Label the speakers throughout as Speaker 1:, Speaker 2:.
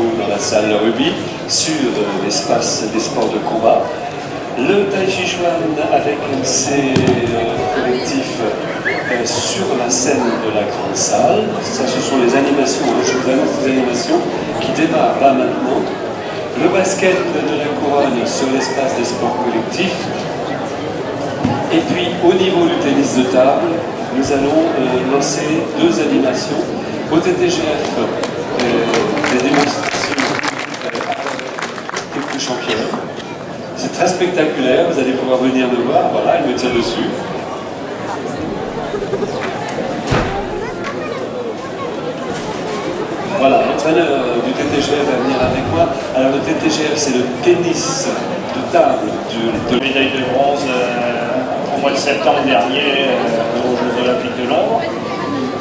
Speaker 1: nous dans la salle rugby sur l'espace des sports de combat. Le Tai Chi Chuan avec ses collectifs sur la scène de la grande salle. Ça, ce sont les animations, je vous annonce les animations qui démarrent là maintenant. Le basket de la couronne sur l'espace des sports collectifs. Et puis au niveau du tennis de table, nous allons lancer deux animations. Au TTGF, des démonstrations avec quelques champions. C'est très spectaculaire, vous allez pouvoir venir me voir. Voilà, elle me tient dessus. Voilà, l'entraîneur du TTGF va venir avec moi. Alors le TTGF, c'est le tennis de table
Speaker 2: de médaille de bronze au mois de septembre dernier aux Jeux Olympiques de Londres.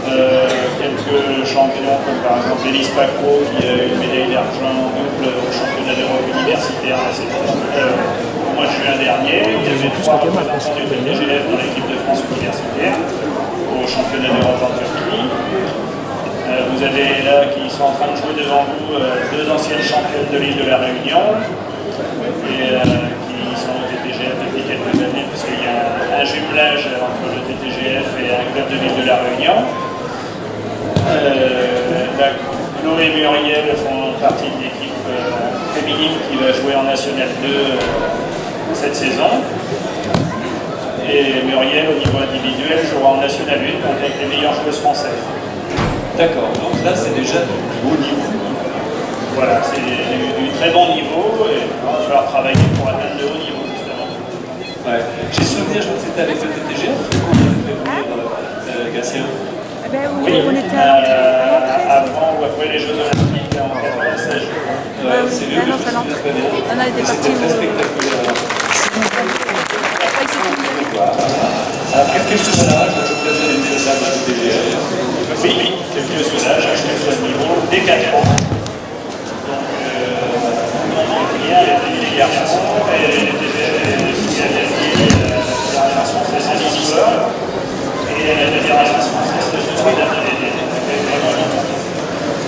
Speaker 2: Quelques champions comme par exemple Élise Paco qui a eu une médaille d'argent double au championnat d'Europe universitaire au mois de juin dernier. Il y avait 3 représentants du TTGF dans l'équipe de France universitaire au championnat d'Europe en Turquie. Vous avez là qui sont en train de jouer devant vous 2 anciennes championnes de l'île de la Réunion et qui sont au TTGF depuis quelques années puisqu'il y a un jumelage entre le TTGF et un club de l'île de la Réunion. Chloé et Muriel font partie de l'équipe féminine qui va jouer en National 2 cette saison. Et Muriel, au niveau individuel, jouera en National 1 avec les meilleures joueuses françaises.
Speaker 1: D'accord, donc là c'est déjà du haut niveau.
Speaker 2: Voilà, c'est du très bon niveau et il va falloir travailler pour atteindre le haut niveau justement.
Speaker 1: Ouais. J'ai souvenir, je crois que c'était avec le TTGF qu'on avait fait venir Gatien.
Speaker 3: Oui, on était
Speaker 2: avant ou après les Jeux Olympiques en 96.
Speaker 1: C'est vieux,
Speaker 3: non, ça l'entre. On a été partis
Speaker 1: très spectaculaire. Alors, quel soulage je faisais les désables à TTGF?
Speaker 2: Oui, quelques soulages, quel soit le niveau, dès 4 ans. Donc, il y a les garçons et les Fédération française de joueurs et la Fédération française de soutien de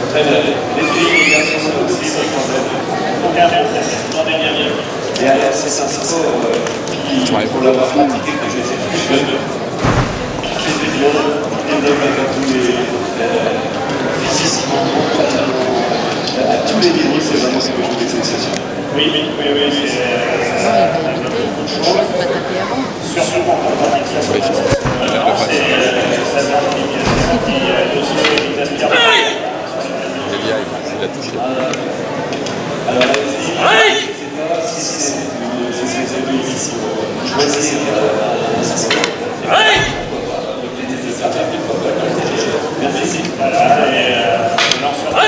Speaker 1: Très bien. Les filles et les garçons aussi, ça
Speaker 2: aucun problème, on est bien.
Speaker 1: Et c'est un sport qui, pour l'avoir pratiqué quand j'étais plus jeune, qui fait du bien, qui développe à tous les physiquement, à tous les niveaux, c'est vraiment ce que je voulais exceptionnel.
Speaker 2: Oui, ça développe beaucoup de choses. Surtout quand on pratique ça sur la scène. Ça vient de l'immédiation qui est aussi l'aspiration.
Speaker 4: Il a touché.
Speaker 1: Alors, allez-y, je ne sais pas si c'est difficile de choisir un sport. Merci.
Speaker 2: Voilà, et le lanceur de la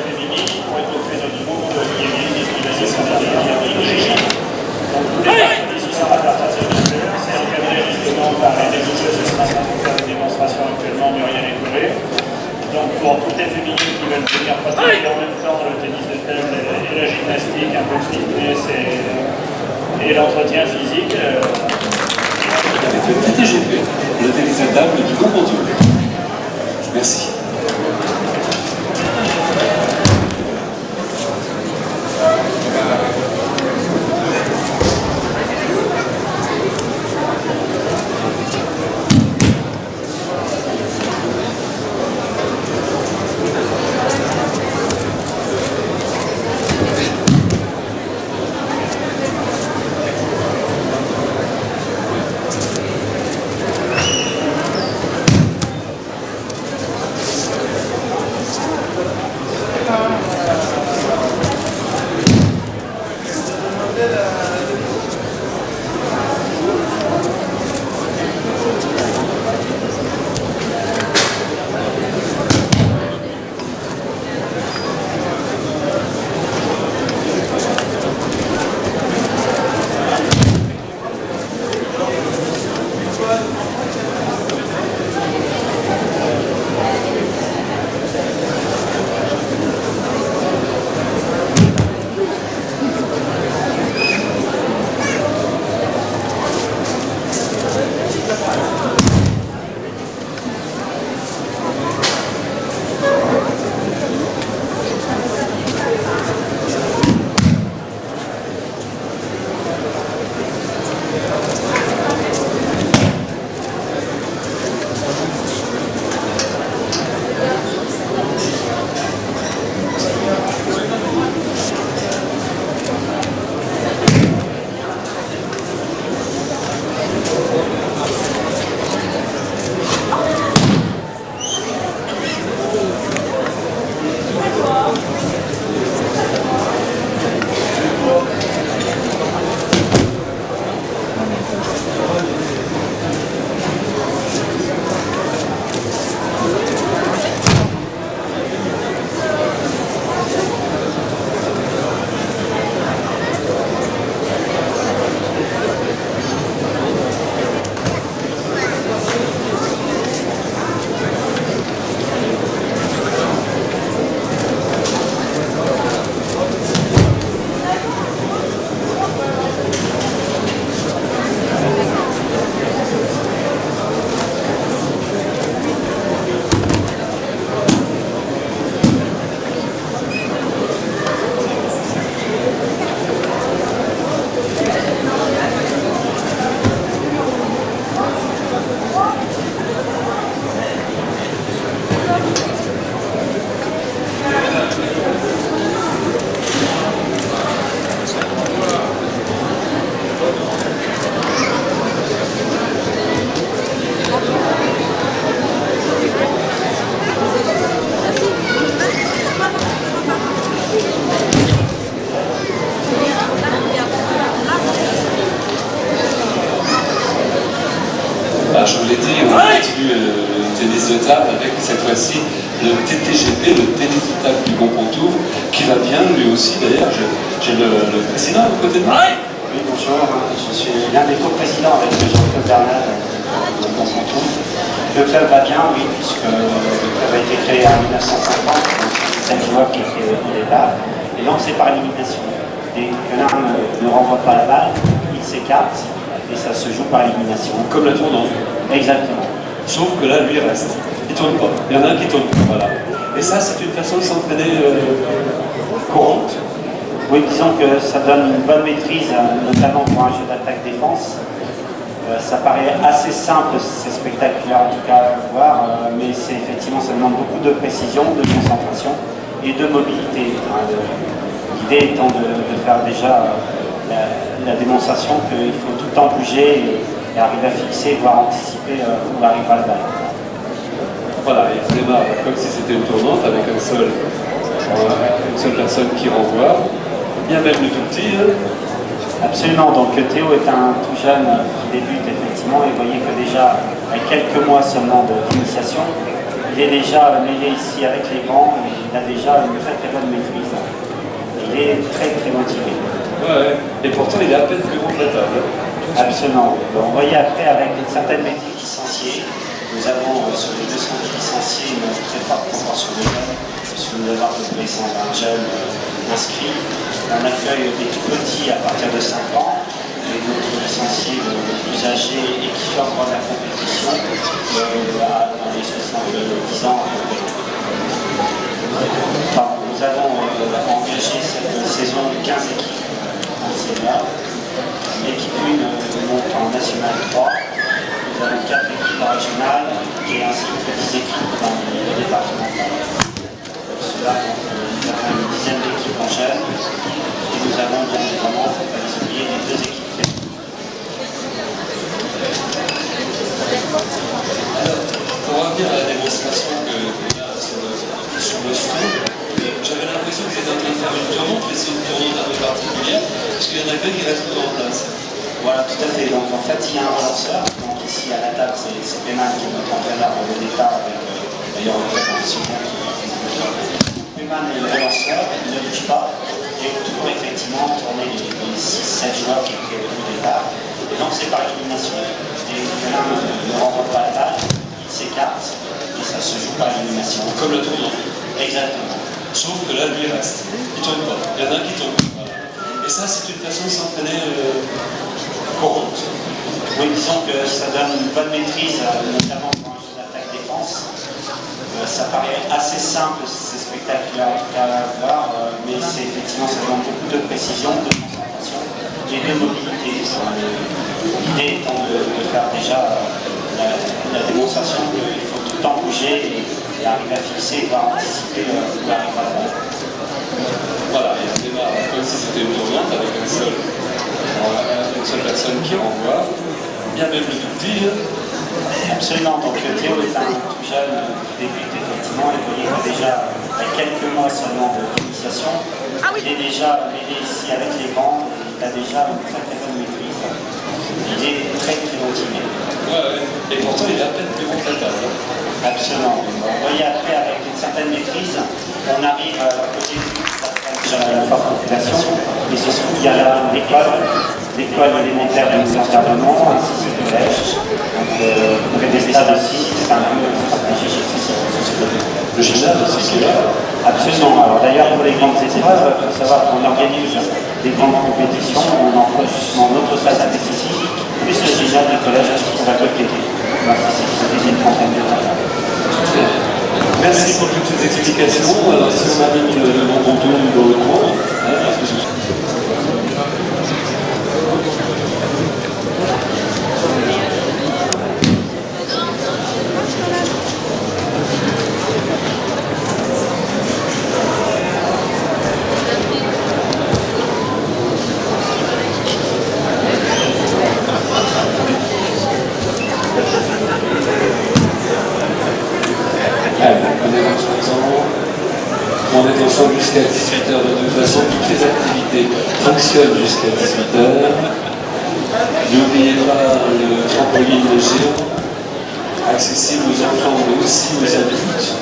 Speaker 2: féminine pour être fait notre groupe qui est utilisé sur la régie. Donc, tous les parties sont à partager de faire. C'est encadré justement par les joueuses de ce matin pour faire des démonstrations actuellement, Muriel et Chloé. Donc, pour toutes les féminines qui veulent venir pratiquer en même temps le tennis de table et la gymnastique, un peu de fitness et l'entretien physique.
Speaker 1: Avec le TTGP, le tennis de table qui continue. Merci. de table avec cette fois-ci le TTGP, le tennis de table du Grand Pontour, qui va bien lui aussi. D'ailleurs, j'ai le président à côté de moi.
Speaker 5: Oui, bonjour, je suis l'un des co-présidents avec Jean-Claude Bernard du Grand Pontour. Le club va bien, oui, puisque le club a été créé en 1950, donc c'est 7 joueurs qui étaient au départ, et donc c'est par élimination. Dès que l'un ne renvoie pas la balle, il s'écarte, et ça se joue par élimination.
Speaker 1: Comme la tournante.
Speaker 5: Exactement.
Speaker 1: Sauf que là, lui, il reste. Il tourne pas. Il y en a un qui tourne pas, voilà. Et ça, c'est une façon de s'entraîner courante.
Speaker 5: Oui, disons que ça donne une bonne maîtrise, notamment pour un jeu d'attaque-défense. Ça paraît assez simple, c'est spectaculaire en tout cas à voir, mais c'est effectivement, ça demande beaucoup de précision, de concentration et de mobilité. L'idée étant de faire déjà la démonstration qu'il faut tout le temps bouger et arriver à fixer, voire anticiper où arrivera la balle.
Speaker 1: Voilà, il démarre comme si c'était une tournante avec une seule personne qui renvoie. Bien même le tout petit.
Speaker 5: Absolument, donc Théo est un tout jeune qui débute effectivement, et vous voyez que déjà, avec quelques mois seulement d'initiation, il est déjà mêlé ici avec les bancs, et il a déjà une très très bonne maîtrise. Il est très très motivé.
Speaker 1: Ouais, et pourtant il est à peine plus grand que la table.
Speaker 5: Absolument. Donc, vous voyez après, avec une certaine maîtrise licenciée, nous avons sur les 200 licenciés une très forte proportion de jeunes, puisque nous avons à peu près 120 jeunes inscrits. On accueille des tout petits à partir de 5 ans, et d'autres licenciés les plus âgés et qui sortent de la compétition dans les 70 ans. Enfin, nous avons engagé cette saison 15 équipes en senior. L'équipe 1 monte en National 3. Nous avons 4 équipes en régionale et ainsi que 10 équipes dans le départemental. Cela, nous avons une dizaine d'équipes en jeunes. Nous avons bien évidemment, il ne faut pas les oublier, les 2 équipes féminines.
Speaker 1: Alors, pour revenir à la démonstration que y a sur le stand, j'avais l'impression que vous êtes en train de faire une tournante, mais c'est une tournante un peu particulière, parce qu'il y en a qu'un qui reste en place.
Speaker 5: Voilà, tout à fait. Donc en fait, il y a un relanceur. Donc ici à la table, c'est Péman qui est notre entraîneur au départ, d'ailleurs on fait un super. Péman est le relanceur, il ne bouge pas. Et autour, effectivement, tourner les 6-7 joueurs qui étaient au départ. Et donc, c'est par élimination. Et l'un ne renvoie pas la balle, il s'écarte, et ça se joue par élimination.
Speaker 1: Comme le tournant.
Speaker 5: Exactement.
Speaker 1: Sauf que là, lui, il reste. Il ne tourne pas. Il y en a un qui tourne. Voilà. Et ça, c'est une façon de s'entraîner courante.
Speaker 5: Oui, disons que ça donne une bonne maîtrise, notamment pour un jeu d'attaque-défense. Ça paraît assez simple, c'est spectaculaire en tout cas à voir, mais c'est effectivement, ça demande beaucoup de précision, de concentration et de mobilité. L'idée étant de faire déjà la démonstration qu'il faut tout le temps bouger et arriver à fixer, voire anticiper où arrivera la balle.
Speaker 1: Voilà, et on démarre comme si c'était une tournante avec une seule personne qui renvoie, bien même le tout petit.
Speaker 5: Absolument, donc Théo est un tout jeune qui débute effectivement, et vous voyez que déjà, avec quelques mois seulement d'initiation, il est déjà mêlé ici avec les bancs, et il a déjà une très très bonne maîtrise. Il est très très motivé.
Speaker 1: Ouais, et pourtant il est à peine plus grand que la table.
Speaker 5: Absolument. Vous voyez après, avec une certaine maîtrise, on arrive au début, déjà la forte population, et surtout il y a l'école élémentaire de l'encadrement, ainsi que le collège. Donc, près des stades aussi, c'est un peu stratégique aussi.
Speaker 1: Le gymnase aussi qui est là.
Speaker 5: Absolument. Alors d'ailleurs, pour les grandes épreuves, il faut savoir qu'on organise des grandes compétitions, on emploie justement notre salle spécifique, plus le gymnase du collège qui se trouve à côté. Donc, c'est une trentaine de temps.
Speaker 1: Merci pour toutes ces explications. Alors si on a mis le Grand Pontour dans le coin, parce que on est ensemble jusqu'à 18h de toute façon, toutes les activités fonctionnent jusqu'à 18h. N'oubliez pas le trampoline géant accessible aux enfants mais aussi aux adultes,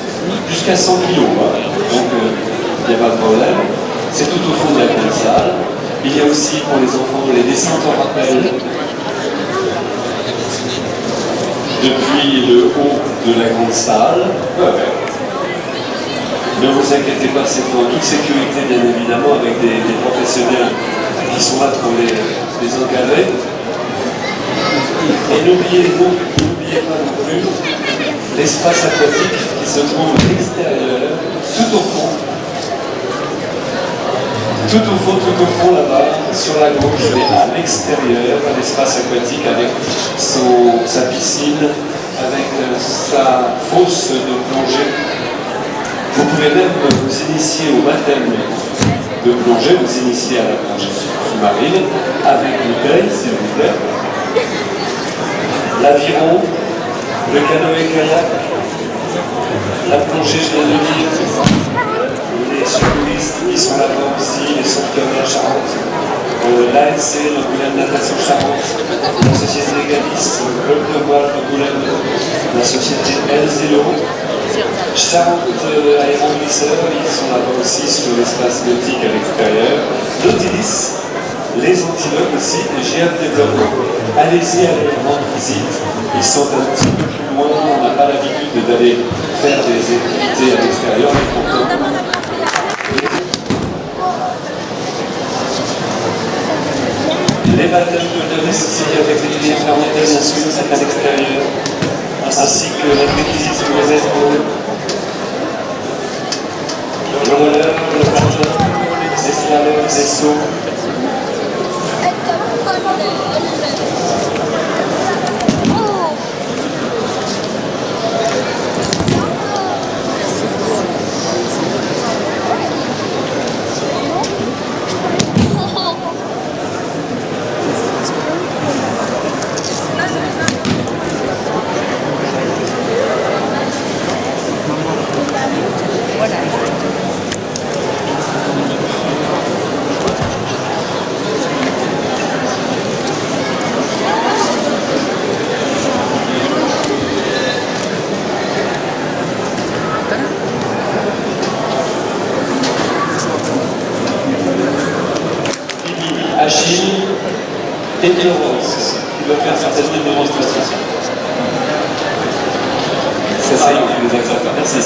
Speaker 1: jusqu'à 100 kg. Voilà. Donc il n'y a pas de problème. C'est tout au fond de la grande salle. Il y a aussi pour les enfants les descentes en rappel depuis le haut de la grande salle. Ne vous inquiétez pas, c'est en toute sécurité bien évidemment avec des professionnels qui sont là pour les encadrer. Et n'oubliez pas non plus l'espace aquatique qui se trouve à l'extérieur, tout au fond. Tout au fond là-bas, sur la gauche, mais à l'extérieur, un espace aquatique avec sa piscine, avec sa fosse de plongée. Vous pouvez même vous initier au baptême de plongée, vous initier à la plongée sous-marine, avec bouteille, s'il vous plaît. L'aviron, le canoë-kayak, la plongée, je viens de dire, les secouristes qui sont là-bas aussi, les sauveteurs de la Charente, l'ANC, l'Angoulême Natation Charente, la société Galis, le club de voile d'Angoulême, la société Elzélo, Charente Aéroglisseurs, ils sont là-bas aussi sur l'espace nautique à l'extérieur, Nautilus, les antilopes aussi, les GF Développement. Allez-y, allez rendre visite. Ils sont un petit peu plus loin, on n'a pas l'habitude d'aller faire des activités à l'extérieur, mais pourtant. Les baptêmes de novices aussi avec les différentes nations, c'est à l'extérieur, ainsi que l'athlétisme, le baseball, le roller, le patin, les slaloms, les sauts. Achille et Florence, qui va faire certaines démonstrations. C'est ça, il les accepte. Merci.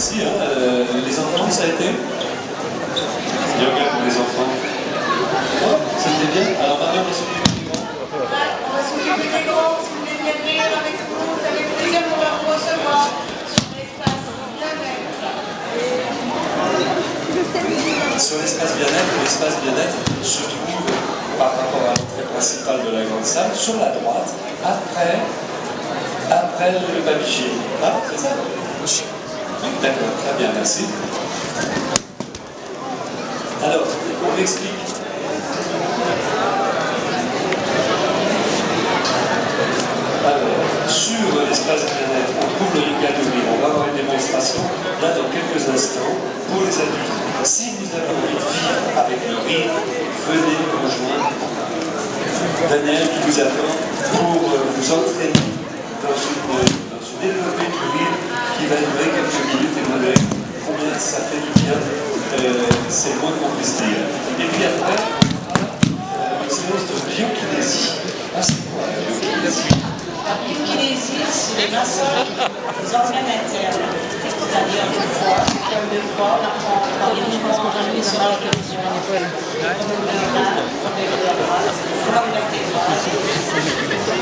Speaker 1: merci. Hein. Les enfants, ça a été yoga pour les enfants. Oh, c'était bien. Alors maintenant, on va s'occuper des grands.
Speaker 6: On va s'occuper des grands. Si vous voulez bien venir avec nous, vous avez plaisir pour leur recevoir sur l'espace bien-être.
Speaker 1: Sur l'espace bien-être se trouve par rapport à l'entrée principale de la grande salle, sur la droite, après le babichier. Ah, c'est ça? Oui, d'accord, très bien, merci. Alors, on explique. Alors, sur l'espace bien-être, on trouve le yoga de rire. On va avoir une démonstration là dans quelques instants pour les adultes. Si vous avez envie de vivre avec le rire, venez nous rejoindre. Daniel qui vous attend pour vous entraîner dans une développée du rire qui va durer quelques minutes et vous verrez combien ça fait du bien. C'est le moins qu'on puisse dire. Et puis après, une séance de biokinésie. Ah, c'est quoi la biokinésie?
Speaker 7: La biokinésie, c'est le massage des organes internes. C'est-à-dire le foie, comme le foie, on apprend les mouvements enlevés sur la télévision, comme le crâne, comme le vertébral, comme la vertébrale.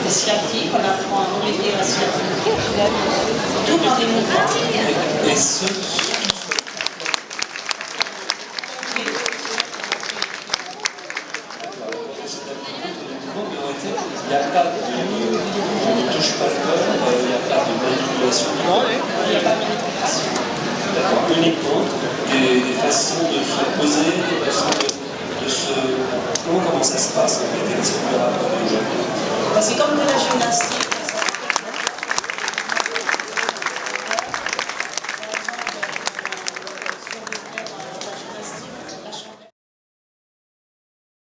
Speaker 7: Le sciatique, on apprend à remédier la sciatique. Tout dans des mouvements.
Speaker 1: Et ce, il n'y a pas de... On ne touche pas le corps, il n'y a pas de manipulation.
Speaker 7: Non, il n'y a pas de manipulation.
Speaker 1: D'accord, uniquement des façons de se poser, des façons de se... Comment ça se passe en fait? Est-ce qu'on peut rappeler aujourd'hui?
Speaker 7: C'est comme de la gymnastique.